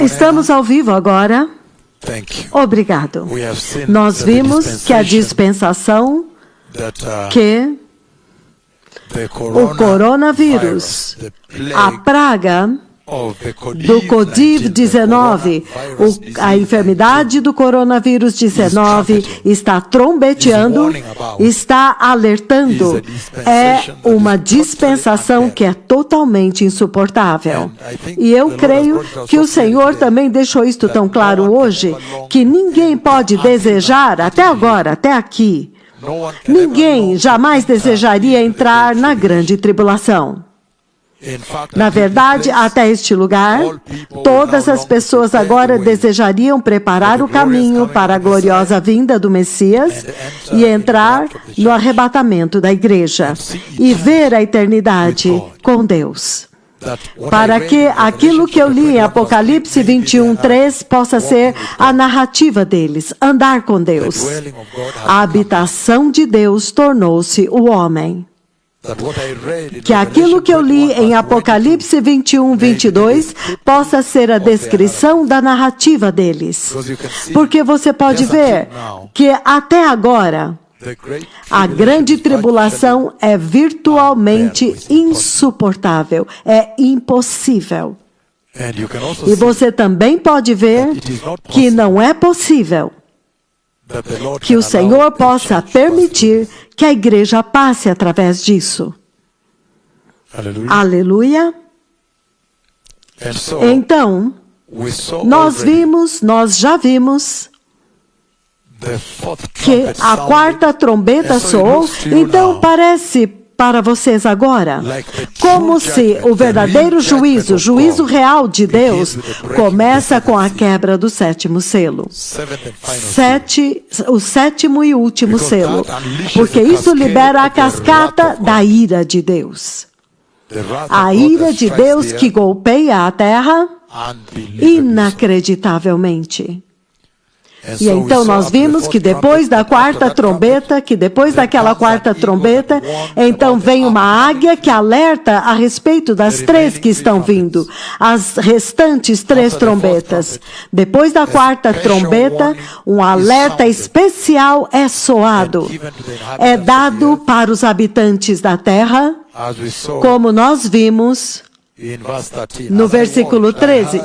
Estamos ao vivo agora. Obrigado. Nós vimos que a dispensação que o coronavírus, a praga do COVID-19, a enfermidade do coronavírus 19 está trombeteando, está alertando. É uma dispensação que é totalmente insuportável. E eu creio que o Senhor também deixou isto tão claro hoje, que ninguém pode desejar, até agora, até aqui, ninguém jamais desejaria entrar na grande tribulação. Na verdade, até este lugar, todas as pessoas agora desejariam preparar o caminho para a gloriosa vinda do Messias e entrar no arrebatamento da igreja e ver a eternidade com Deus. Para que aquilo que eu li em Apocalipse 21:3 possa ser a narrativa deles, andar com Deus. A habitação de Deus tornou-se o homem. Que aquilo que eu li em Apocalipse 21:22 possa ser a descrição da narrativa deles. Porque você pode ver que até agora a grande tribulação é virtualmente insuportável, é impossível. E você também pode ver que não é possível que o Senhor possa permitir que a igreja passe através disso. Aleluia. Então, nós já vimos que a quarta trombeta soou. Então parece para vocês agora como se o verdadeiro juízo real de Deus começa com a quebra do sétimo selo. O sétimo e último selo. Porque isso libera a cascata da ira de Deus. A ira de Deus que golpeia a terra inacreditavelmente. E então nós vimos que depois da quarta trombeta, daquela quarta trombeta, então vem uma águia que alerta a respeito das três que estão vindo, as restantes três trombetas. Depois da quarta trombeta, um alerta especial é soado, é dado para os habitantes da terra, como nós vimos no versículo 13,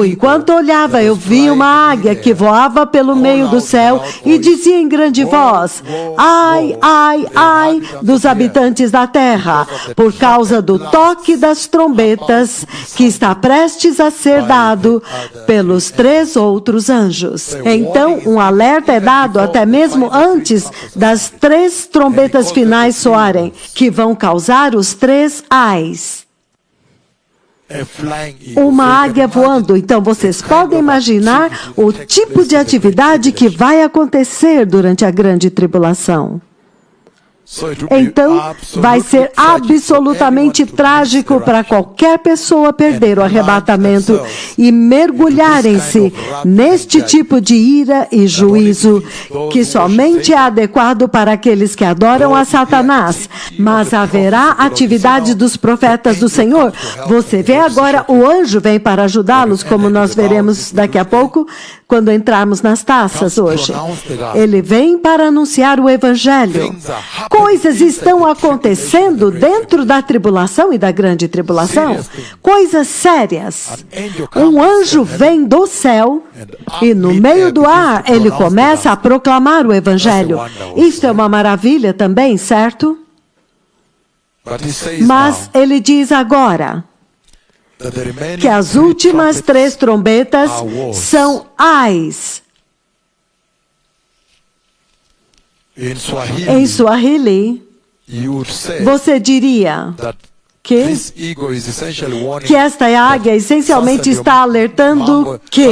enquanto olhava, eu vi uma águia que voava pelo meio do céu e dizia em grande voz: ai, ai, ai dos habitantes da terra, por causa do toque das trombetas que está prestes a ser dado pelos três outros anjos. Então, um alerta é dado até mesmo antes das três trombetas finais soarem, que vão causar os três ais. Uma águia voando. Então, vocês podem imaginar o tipo de atividade que vai acontecer durante a grande tribulação. Então, vai ser absolutamente trágico para qualquer pessoa perder o arrebatamento e mergulharem-se neste tipo de ira e juízo que somente é adequado para aqueles que adoram a Satanás. Mas haverá atividade dos profetas do Senhor. Você vê agora, o anjo vem para ajudá-los, como nós veremos daqui a pouco, quando entrarmos nas taças hoje. Ele vem para anunciar o Evangelho. Coisas estão acontecendo dentro da tribulação e da grande tribulação. Coisas sérias. Um anjo vem do céu e no meio do ar ele começa a proclamar o Evangelho. Isso é uma maravilha também, certo? Mas ele diz agora que as últimas três trombetas são ais. Em Swahili, você diria que esta águia essencialmente está alertando que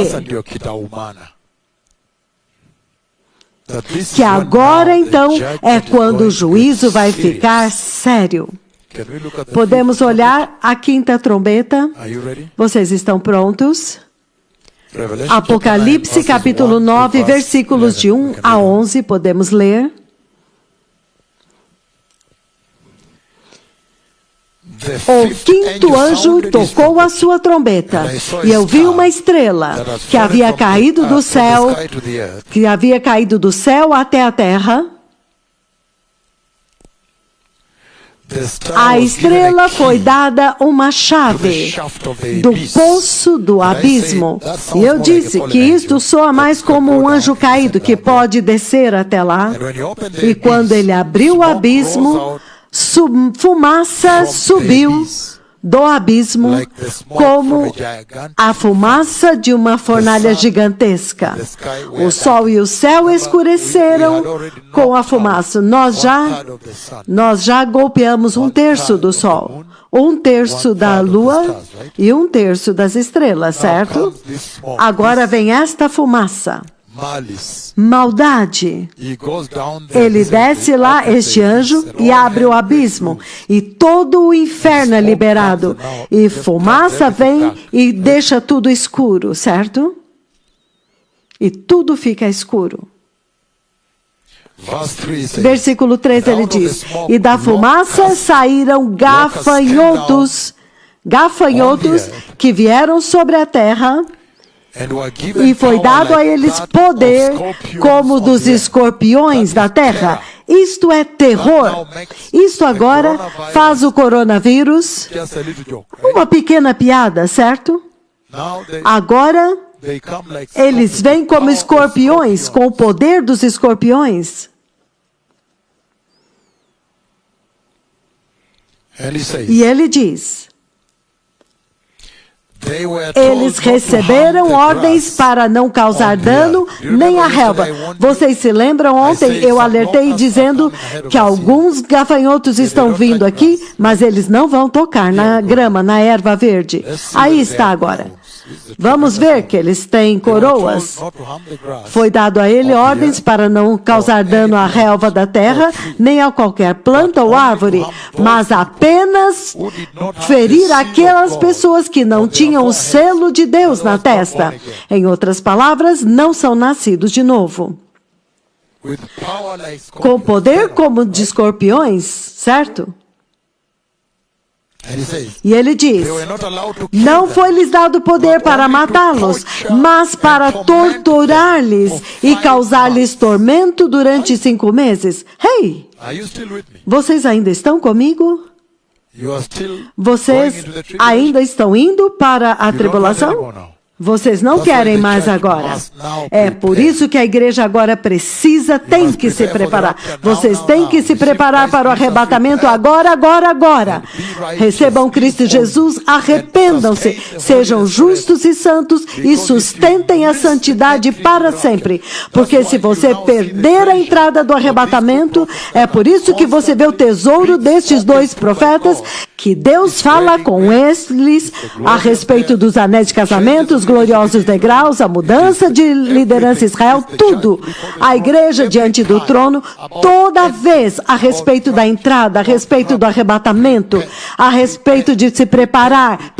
agora então é quando o juízo vai ficar sério. Podemos olhar a quinta trombeta? Vocês estão prontos? Apocalipse capítulo 9, versículos de 1 a 11, podemos ler. O quinto anjo tocou a sua trombeta, e eu vi uma estrela que havia caído do céu, até a terra. A estrela foi dada uma chave do poço do abismo. E eu disse que isto soa mais como um anjo caído que pode descer até lá. E quando ele abriu o abismo, fumaça subiu do abismo como a fumaça de uma fornalha gigantesca. O sol e o céu escureceram com a fumaça. Nós já golpeamos 1/3 do sol, 1/3 da lua e 1/3 das estrelas, certo? Agora vem esta fumaça. Maldade. Ele desce lá, este anjo, e abre o abismo. E todo o inferno é liberado. E fumaça vem e deixa tudo escuro, certo? E tudo fica escuro. Versículo 3 ele diz: e da fumaça saíram gafanhotos que vieram sobre a terra. E foi dado a eles poder como dos escorpiões da terra. Isto é terror. Isto agora faz o coronavírus uma pequena piada, certo? Agora eles vêm como escorpiões, com o poder dos escorpiões. E ele diz: eles receberam ordens para não causar dano nem a relva. Vocês se lembram, ontem eu alertei dizendo que alguns gafanhotos estão vindo aqui, mas eles não vão tocar na grama, na erva verde. Aí está agora. Vamos ver que eles têm coroas. Foi dado a ele ordens para não causar dano à relva da terra, nem a qualquer planta ou árvore, mas apenas ferir aquelas pessoas que não tinham o selo de Deus na testa. Em outras palavras, não são nascidos de novo. Com poder como de escorpiões, certo? E ele diz: não foi-lhes dado poder para matá-los, mas para torturar-lhes e causar-lhes tormento durante 5 meses. Hey! Vocês ainda estão comigo? Vocês ainda estão indo para a tribulação? Vocês não querem mais agora. É por isso que a igreja agora tem que se preparar. Vocês têm que se preparar para o arrebatamento agora. Recebam Cristo Jesus, arrependam-se, sejam justos e santos e sustentem a santidade para sempre. Porque se você perder a entrada do arrebatamento, é por isso que você vê o tesouro destes 2 profetas, que Deus fala com eles a respeito dos anéis de casamento, os gloriosos degraus, a mudança de liderança em Israel, tudo. A igreja diante do trono, toda vez a respeito da entrada, a respeito do arrebatamento, a respeito de se preparar.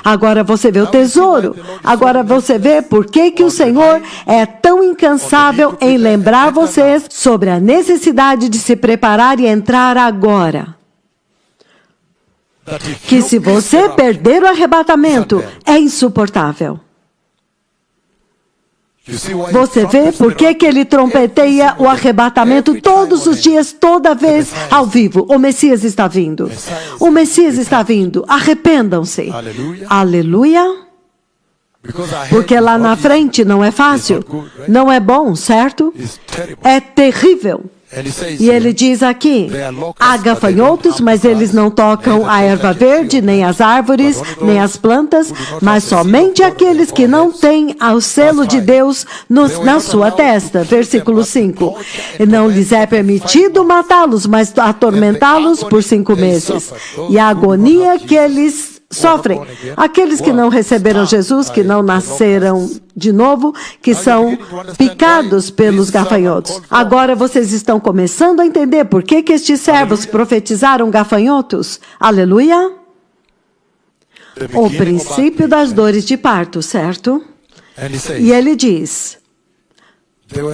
Agora você vê o tesouro. Agora você vê por que o Senhor é tão incansável em lembrar vocês sobre a necessidade de se preparar e entrar agora. Que se você perder o arrebatamento, é insuportável. Você vê por que ele trompeteia o arrebatamento todos os dias, toda vez ao vivo. O Messias está vindo. O Messias está vindo. Arrependam-se. Aleluia. Porque lá na frente não é fácil. Não é bom, certo? É terrível. E ele diz aqui: há gafanhotos, mas eles não tocam a erva verde, nem as árvores, nem as plantas, mas somente aqueles que não têm o selo de Deus na sua testa. Versículo 5. Não lhes é permitido matá-los, mas atormentá-los por 5 meses. E a agonia que eles sofrem. Aqueles que não receberam Jesus, que não nasceram de novo, que são picados pelos gafanhotos. Agora vocês estão começando a entender por que estes servos profetizaram gafanhotos? Aleluia! o princípio das dores de parto, certo? E ele diz: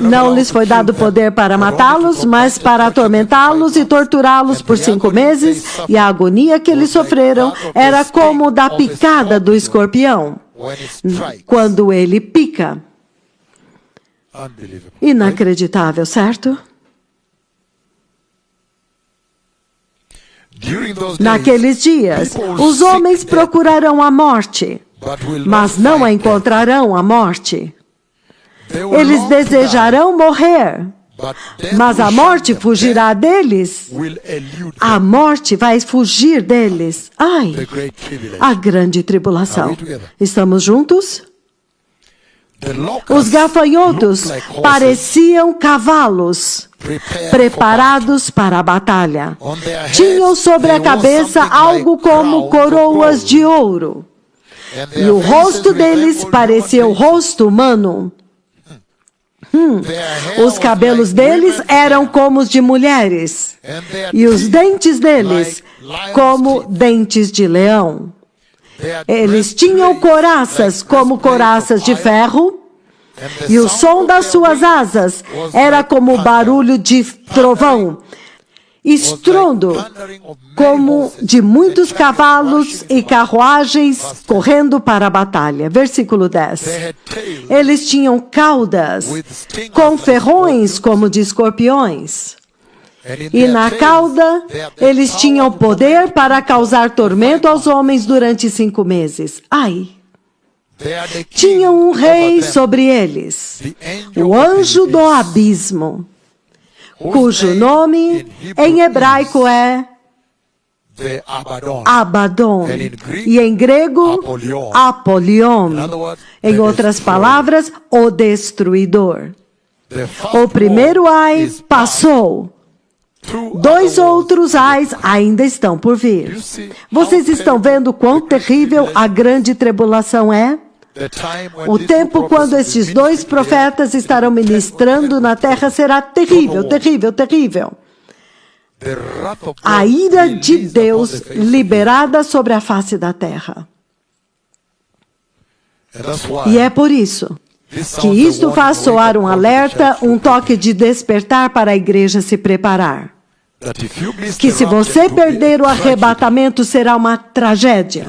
não lhes foi dado poder para matá-los, mas para atormentá-los e torturá-los por 5 meses, e a agonia que eles sofreram era como da picada do escorpião, quando ele pica. Inacreditável, certo? Naqueles dias, os homens procurarão a morte, mas não a encontrarão a morte. Eles desejarão morrer, mas a morte fugirá deles. A morte vai fugir deles. Ai, a grande tribulação. Estamos juntos? Os gafanhotos pareciam cavalos preparados para a batalha. Tinham sobre a cabeça algo como coroas de ouro. E o rosto deles parecia o rosto humano. Os cabelos deles eram como os de mulheres. E os dentes deles como dentes de leão. Eles tinham couraças como couraças de ferro, e o som das suas asas era como o barulho de trovão, estrondo como de muitos cavalos e carruagens correndo para a batalha. Versículo 10. Eles tinham caudas com ferrões como de escorpiões. E na cauda, eles tinham poder para causar tormento aos homens durante 5 meses. Ai! Tinham um rei sobre eles, o anjo do abismo, cujo nome em hebraico é Abaddon, e em grego, Apolion. Em outras palavras, o destruidor. O primeiro ai passou. 2 outros ais ainda estão por vir. Vocês estão vendo quão terrível a grande tribulação é? O tempo quando estes 2 profetas estarão ministrando na terra será terrível, terrível, terrível. A ira de Deus liberada sobre a face da terra. E é por isso que isto faz soar um alerta, um toque de despertar para a igreja se preparar. Que se você perder o arrebatamento, será uma tragédia.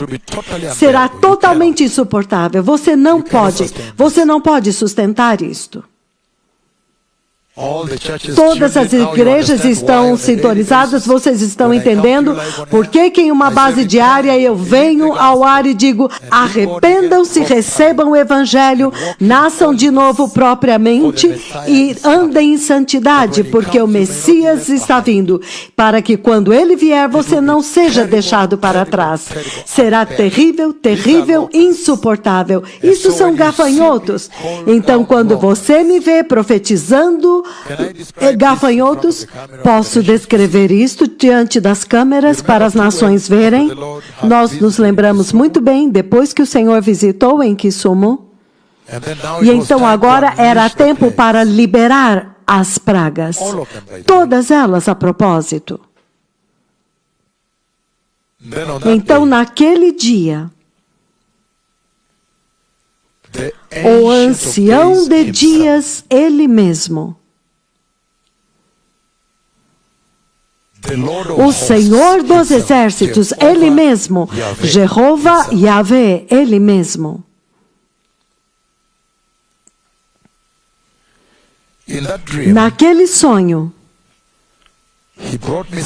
Será totalmente insuportável. Você não pode sustentar isto. Todas as igrejas estão sintonizadas, vocês estão entendendo por que em uma base diária eu venho ao ar e digo: arrependam-se, recebam o evangelho, nasçam de novo propriamente e andem em santidade, porque o Messias está vindo, para que quando ele vier você não seja deixado para trás. Será terrível, terrível, insuportável. Isso são gafanhotos. Então quando você me vê profetizando gafanhotos, posso descrever isto diante das câmeras para as nações verem. Nós nos lembramos muito bem, depois que o Senhor visitou em Kisumu, e então agora era tempo para liberar as pragas. Todas elas a propósito. Então naquele dia, o ancião de dias, ele mesmo, o Senhor dos exércitos, ele mesmo, Jeová Yahvé, ele mesmo. Naquele sonho,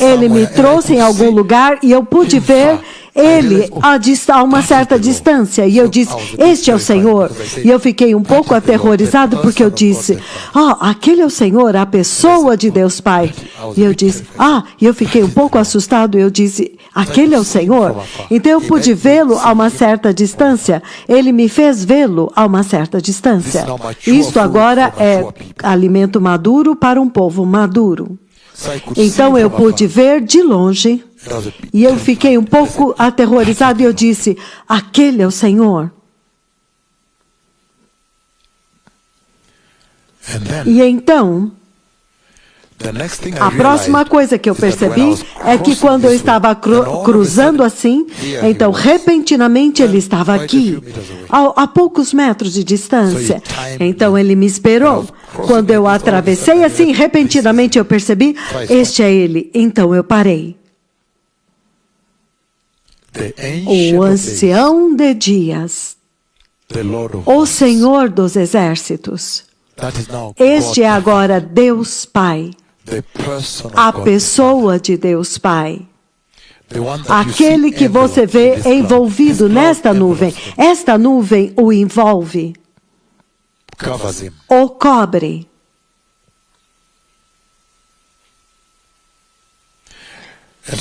ele me trouxe em algum lugar e eu pude ver ele a uma certa distância. E eu disse: este é o Senhor. E eu fiquei um pouco aterrorizado porque eu disse: aquele é o Senhor, a pessoa de Deus Pai. E eu disse: e eu fiquei um pouco assustado. E eu disse: aquele é o Senhor. Então eu pude vê-lo a uma certa distância. Ele me fez vê-lo a uma certa distância. Isto agora é alimento maduro para um povo maduro. Então eu pude ver de longe e eu fiquei um pouco aterrorizado e eu disse: aquele é o Senhor. E então A próxima coisa que eu percebi é que quando eu estava cruzando assim, então repentinamente ele estava aqui, a poucos metros de distância. Então ele me esperou. Quando eu atravessei assim, repentinamente eu percebi, este é ele. Então eu parei. O ancião de dias, o Senhor dos exércitos, este é agora Deus Pai, a pessoa de Deus Pai, aquele que você vê envolvido nesta nuvem. Esta nuvem o envolve, o cobre.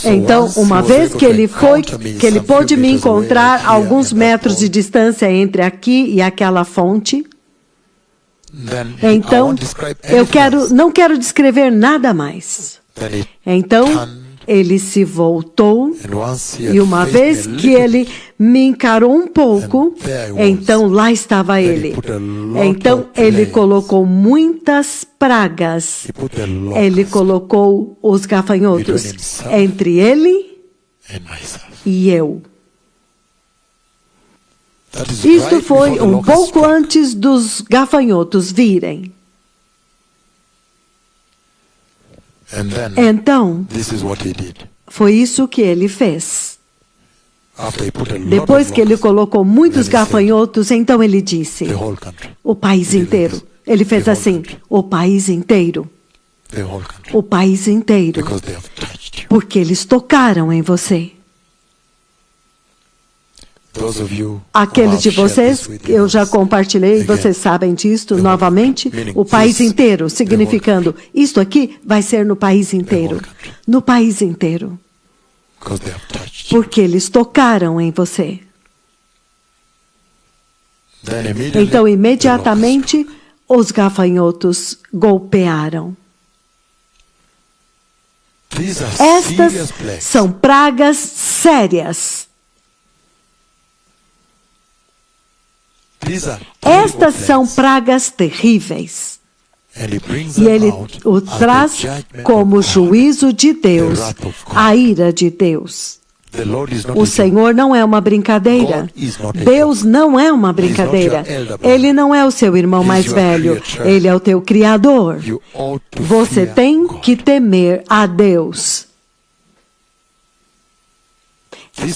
Então, uma vez que ele pôde me encontrar a alguns metros de distância entre aqui e aquela fonte, então não quero descrever nada mais. Então, ele se voltou e uma vez que ele me encarou um pouco, então lá estava ele. Então ele colocou muitas pragas. Ele colocou os gafanhotos entre ele e eu. Isto foi um pouco antes dos gafanhotos virem. Então, foi isso que ele fez. Depois que ele colocou muitos gafanhotos, então ele disse, o país inteiro. Ele fez assim, o país inteiro. O país inteiro. Porque eles tocaram em você. Aqueles de vocês, eu já compartilhei, vocês sabem disto novamente, o país inteiro, significando, isto aqui vai ser no país inteiro. No país inteiro. Porque eles tocaram em você. Então, imediatamente, os gafanhotos golpearam. Estas são pragas sérias. Estas são pragas terríveis. E ele o traz como juízo de Deus, a ira de Deus. O Senhor não é uma brincadeira. Deus não é uma brincadeira. Ele não é o seu irmão mais velho. Ele é o teu Criador. Você tem que temer a Deus.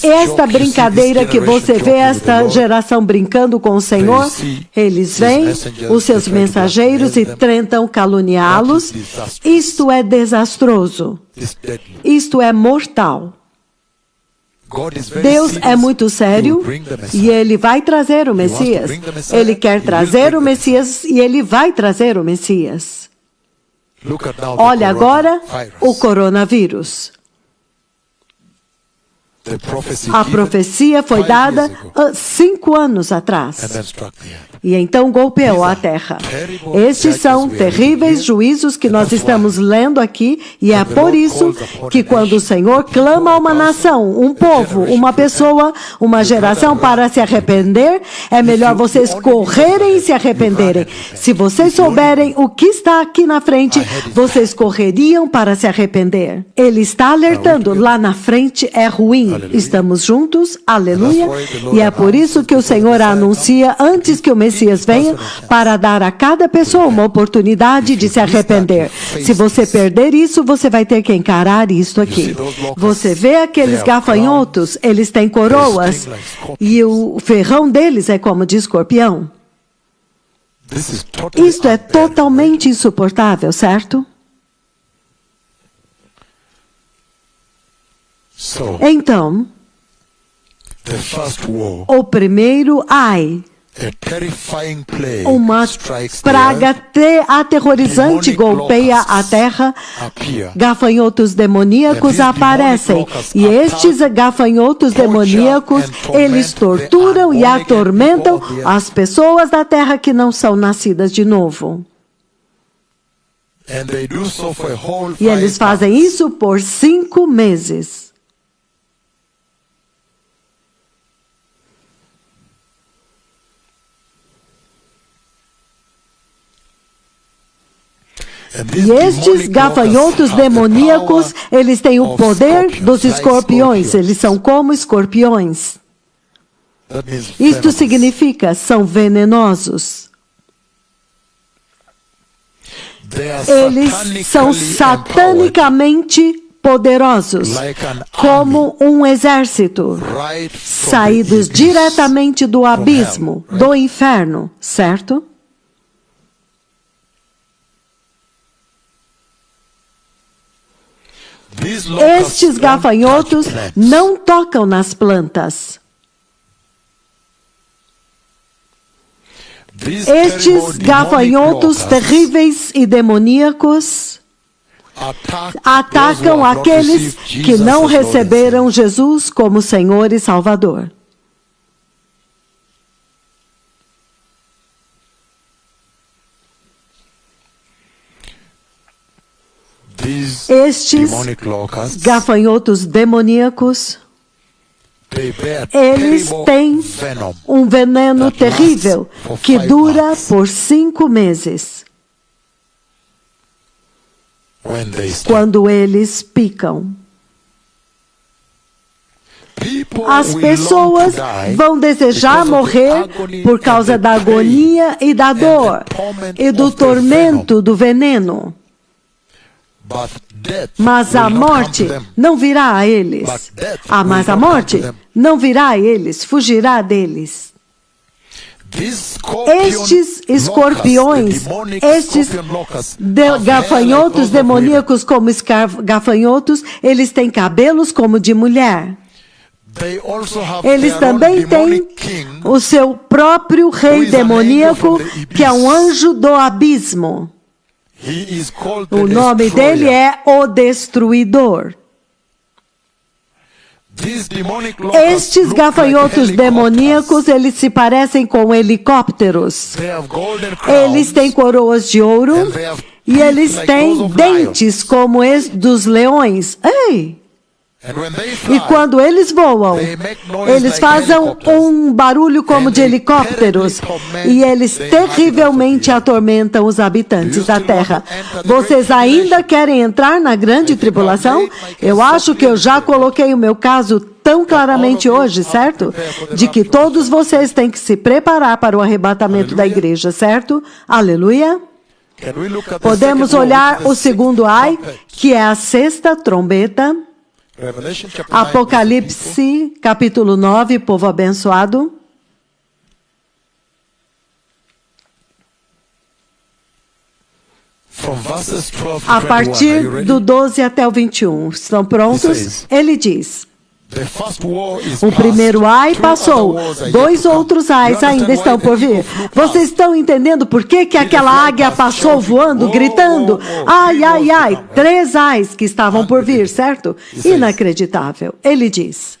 Esta brincadeira que você vê, esta geração brincando com o Senhor, eles vêm, os seus mensageiros, e tentam caluniá-los. Isto é desastroso. Isto é mortal. Deus é muito sério e Ele vai trazer o Messias. Ele quer trazer o Messias e Ele vai trazer o Messias. Olha agora o coronavírus. A profecia foi dada 5 anos atrás. E então golpeou a terra. Estes são terríveis juízos que nós estamos lendo aqui, e é por isso que quando o Senhor clama a uma nação, um povo, uma pessoa, uma geração para se arrepender, é melhor vocês correrem e se arrependerem. Se vocês souberem o que está aqui na frente, vocês correriam para se arrepender. Ele está alertando, lá na frente é ruim. Estamos juntos, aleluia, e é por isso que o Senhor anuncia antes que o Messias venha, para dar a cada pessoa uma oportunidade de se arrepender. Se você perder isso, você vai ter que encarar isto aqui. Você vê aqueles gafanhotos, eles têm coroas, e o ferrão deles é como de escorpião. Isto é totalmente insuportável, certo? Então, o primeiro ai, uma praga aterrorizante golpeia a terra, gafanhotos demoníacos aparecem, e estes gafanhotos demoníacos, eles torturam e atormentam as pessoas da terra que não são nascidas de novo. E eles fazem isso por 5 meses. E estes gafanhotos demoníacos, eles têm o poder dos escorpiões. Eles são como escorpiões. Isto significa, são venenosos. Eles são satanicamente poderosos, como um exército, saídos diretamente do abismo, do inferno, certo? Estes gafanhotos não tocam nas plantas. Estes gafanhotos terríveis e demoníacos atacam aqueles que não receberam Jesus como Senhor e Salvador. Estes gafanhotos demoníacos, eles têm um veneno terrível que dura por 5 meses. Quando eles picam, as pessoas vão desejar morrer por causa da agonia e da dor e do tormento do veneno. Mas a morte não virá a eles. Mas a morte não virá a eles, fugirá deles. Estes escorpiões, estes gafanhotos demoníacos como gafanhotos, eles têm cabelos como de mulher. Eles também têm o seu próprio rei demoníaco, que é um anjo do abismo. O nome dele é o Destruidor. Estes gafanhotos demoníacos, eles se parecem com helicópteros. Eles têm coroas de ouro e eles têm dentes como os dos leões. Ei! E quando eles voam, eles fazem um barulho como de helicópteros e eles terrivelmente atormentam os habitantes da terra. Vocês ainda querem entrar na grande tribulação? Eu acho que eu já coloquei o meu caso tão claramente hoje, certo? De que todos vocês têm que se preparar para o arrebatamento da igreja, certo? Aleluia! Podemos olhar o segundo ai, que é a 6ª trombeta. Apocalipse, capítulo 9, povo abençoado. A partir do 12 até o 21. Estão prontos? Ele diz: o primeiro ai passou, 2 outros ais ainda estão por vir. Vocês estão entendendo por que aquela águia passou voando, gritando? Ai, ai, ai, 3 ais que estavam por vir, certo? Inacreditável. Ele diz,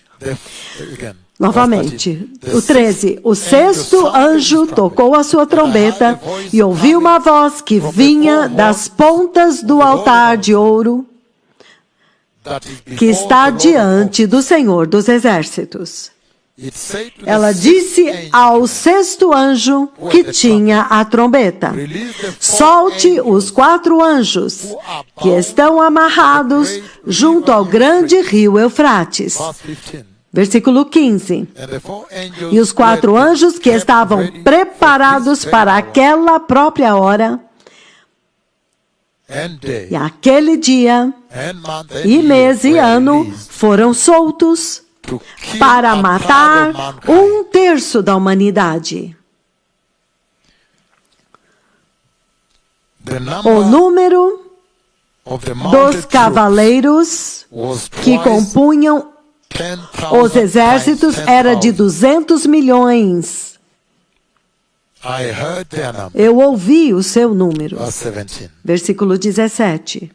novamente, o 13, o 6º anjo tocou a sua trombeta e ouviu uma voz que vinha das pontas do altar de ouro, que está diante do Senhor dos Exércitos. Ela disse ao 6º anjo que tinha a trombeta: solte os 4 anjos que estão amarrados junto ao grande rio Eufrates. Versículo 15. E os 4 anjos que estavam preparados para aquela própria hora, e aquele dia, e mês e ano foram soltos para matar 1/3 da humanidade. O número dos cavaleiros que compunham os exércitos era de 200 milhões. Eu ouvi o seu número. Versículo 17.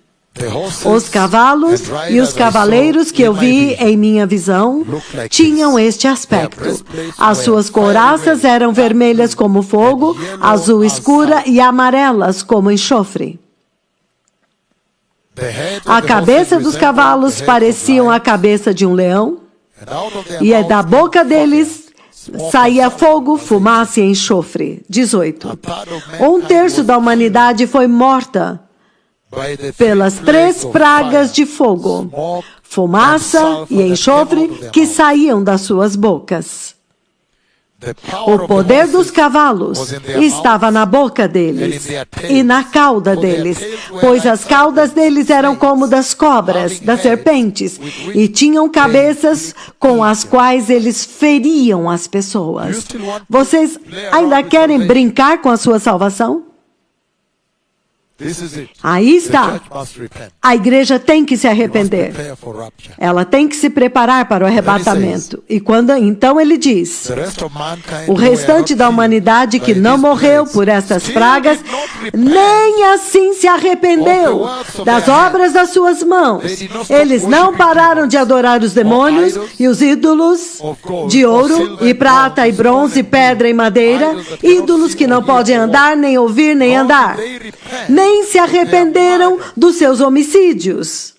Os cavalos e os cavaleiros que eu vi em minha visão tinham este aspecto. As suas couraças eram vermelhas como fogo, azul escura e amarelas como enxofre. A cabeça dos cavalos pareciam a cabeça de um leão, e da boca deles saía fogo, fumaça e enxofre. 18. 1/3 da humanidade foi morta pelas 3 pragas de fogo, fumaça e enxofre que saíam das suas bocas. O poder dos cavalos estava na boca deles e na cauda deles, pois as caudas deles eram como das cobras, das serpentes, e tinham cabeças com as quais eles feriam as pessoas. Vocês ainda querem brincar com a sua salvação? Aí está. A igreja tem que se arrepender. Ela tem que se preparar para o arrebatamento. E então ele diz: o restante da humanidade que não morreu por estas pragas, nem assim se arrependeu das obras das suas mãos. Eles não pararam de adorar os demônios e os ídolos de ouro e prata e bronze, pedra e madeira, ídolos que não podem andar, nem ouvir, nem andar. Nem se arrependeram dos seus homicídios,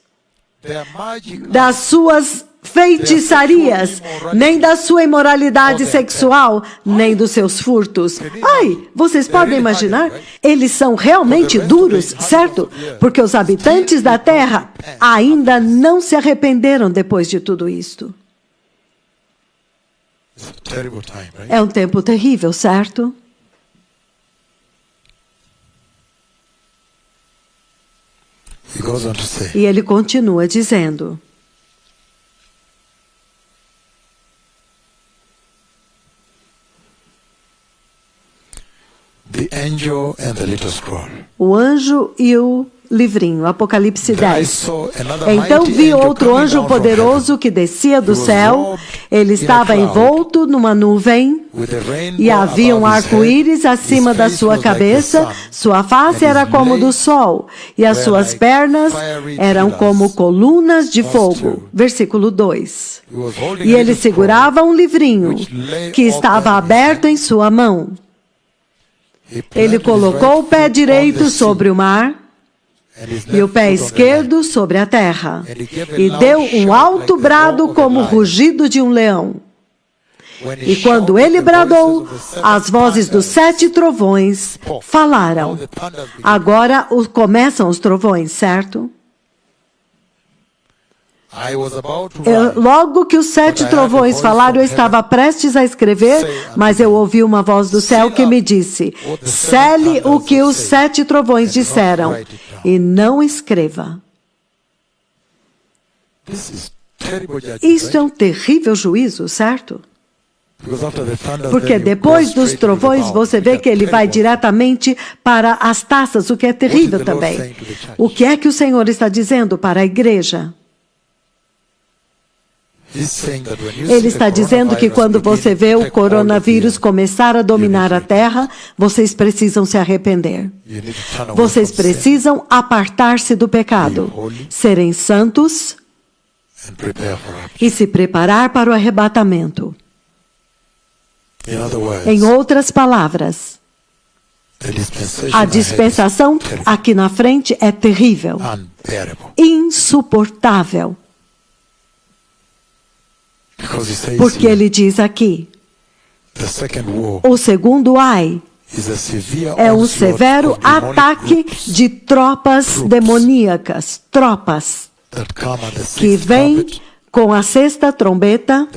das suas feitiçarias, nem da sua imoralidade sexual, nem dos seus furtos. Ai, vocês podem imaginar? Eles são realmente duros, certo? Porque os habitantes da terra ainda não se arrependeram depois de tudo isto. É um tempo terrível, certo? E ele continua dizendo: o anjo e o livrinho, Apocalipse 10. Então vi outro anjo poderoso que descia do céu. Ele estava envolto numa nuvem e havia um arco-íris acima da sua cabeça. Sua face era como do sol e as suas pernas eram como colunas de fogo. Versículo 2. E ele segurava um livrinho que estava aberto em sua mão. Ele colocou o pé direito sobre o mar e o pé esquerdo sobre a terra, e deu um alto brado como o rugido de um leão. E quando ele bradou, as vozes dos 7 trovões falaram. Agora começam os trovões, certo? Logo que os 7 trovões falaram, eu estava prestes a escrever, mas eu ouvi uma voz do céu que me disse: sele o que os 7 trovões disseram e não escreva. Isto é um terrível juízo, certo? Porque depois dos trovões você vê que ele vai diretamente para as taças, o que é terrível também. O que é que o Senhor está dizendo para a igreja? Ele está dizendo que quando você vê o coronavírus começar a dominar a terra, vocês precisam se arrepender. Vocês precisam apartar-se do pecado, serem santos e se preparar para o arrebatamento. Em outras palavras, a dispensação aqui na frente é terrível, insuportável. Porque ele diz aqui, o segundo ai é um severo ataque de tropas demoníacas, tropas que vêm com a 6ª trombeta.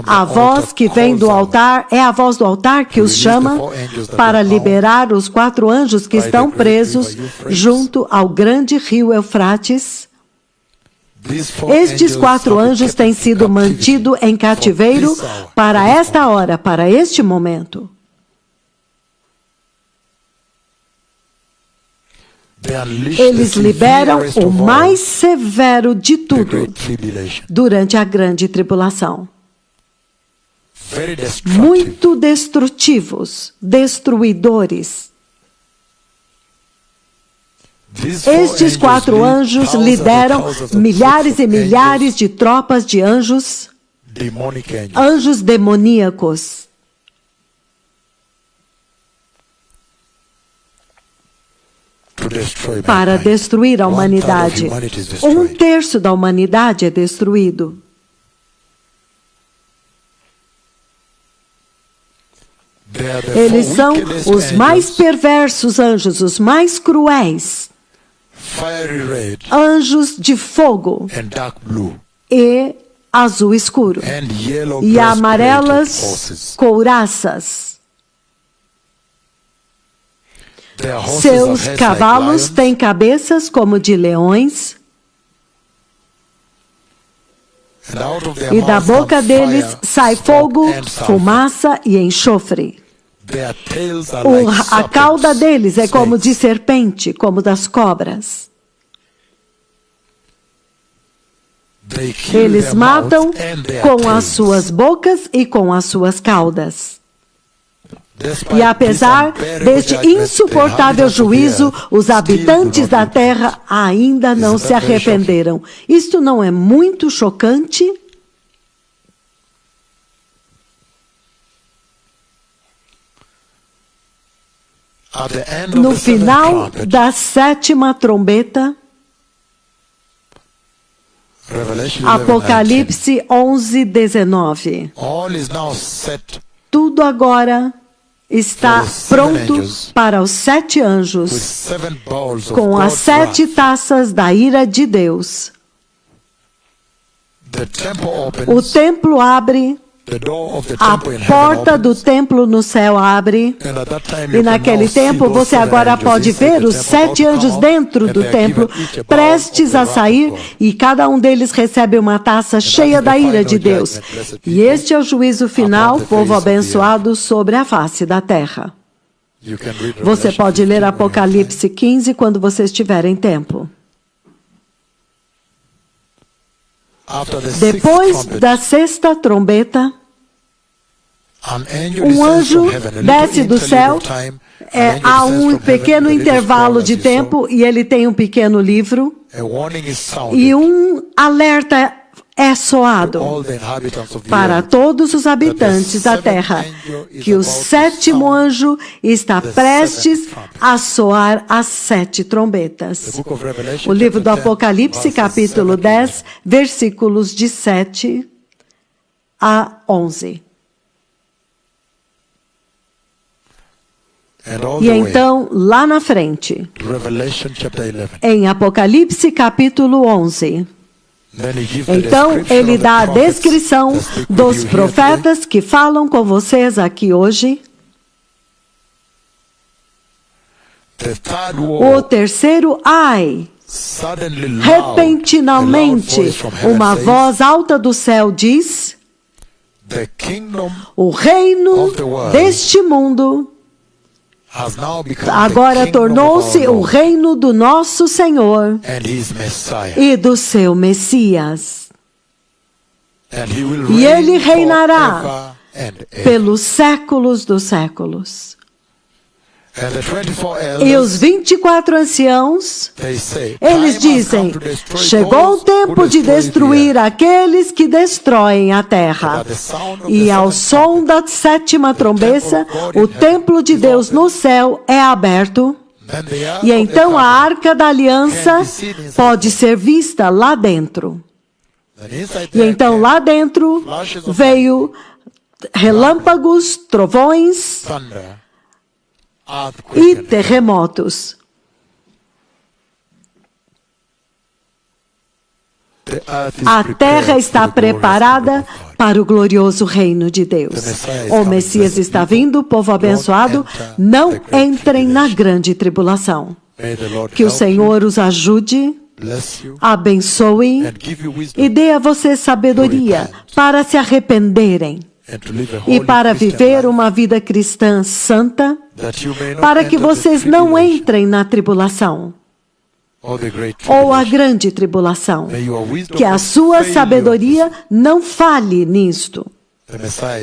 A voz que vem do altar é a voz do altar que os chama para liberar os 4 anjos que estão presos junto ao grande rio Eufrates. Estes 4 anjos têm sido mantidos em cativeiro para esta hora, para este momento. Eles liberam o mais severo de tudo durante a grande tribulação. Muito destrutivos, destruidores. Estes 4 anjos lideram milhares e milhares de tropas de anjos demoníacos. Para destruir a humanidade. 1/3 da humanidade é destruído. Eles são os mais perversos anjos, os mais cruéis. anjos de fogo e azul escuro, e amarelas couraças. Seus cavalos têm cabeças como de leões, e da boca deles sai fogo, fumaça e enxofre. A cauda deles é como de serpente, como das cobras. Eles matam com as suas bocas e com as suas caudas. E apesar deste insuportável juízo, os habitantes da terra ainda não se arrependeram. Isto não é muito chocante? No final da 7ª trombeta, Apocalipse 11:19. Tudo agora está pronto para os 7 anjos, com as 7 taças da ira de Deus. O templo abre, a porta do templo no céu abre, e naquele tempo você agora pode ver os 7 anjos dentro do templo, prestes a sair, e cada um deles recebe uma taça cheia da ira de Deus. E este é o juízo final, povo abençoado, sobre a face da terra. Você pode ler Apocalipse 15 quando você estiver em tempo. Depois da 6ª trombeta, um anjo desce do céu. Há um pequeno intervalo de tempo e ele tem um pequeno livro. E um alerta é soado para todos os habitantes da terra, que o 7º anjo está prestes a soar as 7 trombetas. O livro do Apocalipse, capítulo 10, versículos de 7 a 11. E então, lá na frente, em Apocalipse, capítulo 11, então, ele dá a descrição dos profetas que falam com vocês aqui hoje. O terceiro ai. Repentinamente, uma voz alta do céu diz: o reino deste mundo agora tornou-se o reino do nosso Senhor e do seu Messias. E ele reinará pelos séculos dos séculos. E os 24 anciãos, eles dizem: chegou o tempo de destruir aqueles que destroem a terra. E ao som da 7ª trombeta, o templo de Deus no céu é aberto. E então a arca da aliança pode ser vista lá dentro. E então lá dentro veio relâmpagos, trovões e terremotos. A terra está preparada para o glorioso reino de Deus. O Messias está vindo, povo abençoado. Não entrem na grande tribulação. Que o Senhor os ajude, abençoe e dê a vocês sabedoria para se arrependerem e para viver uma vida cristã santa, para que vocês não entrem na tribulação ou a grande tribulação. Que a sua sabedoria não falhe nisto.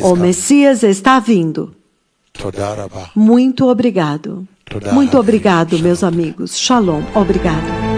O Messias está vindo. Muito obrigado. Muito obrigado, meus amigos. Shalom. Obrigado.